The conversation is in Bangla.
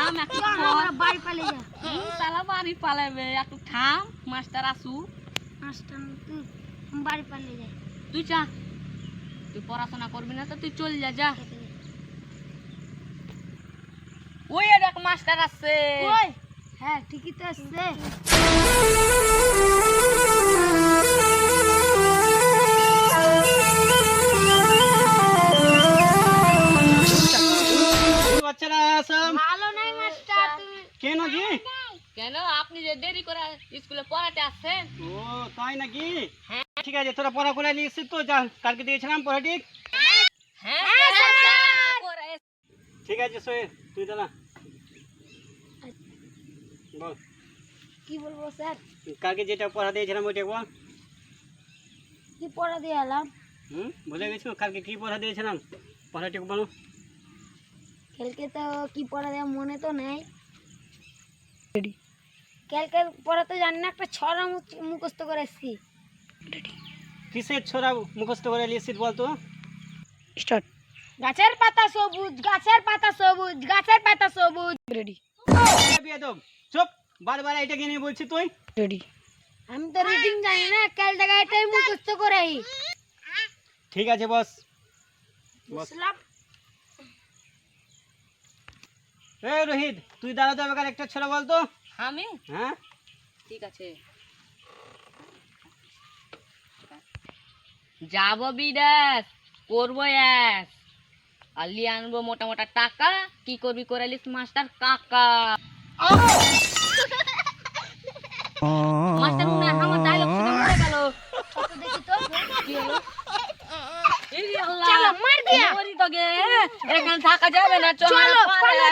থাম একটু আমরা বাড়ি পালিয়ে যা। শালা বাড়ি পালাবে একটু থাম মাস্টার আসু মাস্টার তুই বাড়ি পালিয়ে যাই। তুই যা তুই পড়াশোনা করবি না তো তুই চল যা যা ওই দেখ মাস্টার আসছে ওই হ্যাঁ ঠিকই তো আসছে। বাচ্চারা সব ভালো নাই মাস্টার তুমি। কেন জি? কেন আপনি যে দেরি করে স্কুলে পড়াতে আসছেন? ও তাই নাকি? হ্যাঁ। ঠিক আছে তোরা পড়া করে নিয়ে এসছিস তো যা কালকে দিয়েছিলাম পড়া ঠিক। হ্যাঁ ঠিক আছে সোহেল তুই দাঁড়া বল কি বলবো স্যার? কালকে যেটা পড়া দিয়েছিলাম ওইটা বল। কি পড়া দিয়ে এলাম? ভুলে গেছো কালকে কি পড়া দিয়েছিলাম পড়াটা বলো। কালকে তো কি পড়া দেওয়া মনে তো নেই। কালকে পড়া তো জানি না, একটা ছড়া মুখস্থ করে এসেছি। কিসের ছোড়া মুখস্থ করে নিয়েছিস বল তো? স্টার্ট। গাছের পাতা সবুজ, গাছের পাতা সবুজ, গাছের পাতা সবুজ। রেডি বেয়াদব চুপ বারবার এটাকে নিয়ে বলছিস তুই। রেডি। আমি তো রিডিং জানি না, কাল থেকে এটাই মুখস্থ করে। ঠিক আছে বস বস। বুঝলাম। এই রোহিত তুই দাঁড়া তো এবার একটা ছোড়া বল তো। আমি হ্যাঁ ঠিক আছে যাবো বিদেশ করবো অ্যাশ আলি আনবো মোটা মোটা টাকা কি করবি করালিস মাস্টার কাকা মাস্টার মনে হয় আমার ডায়লগ শুনে মরে গেল কত দেখি তো কি হলো এই আল্লাহ চলো মার দিয়া মরি তো গে এখানে থাকা যাবে না চলো চলো পালা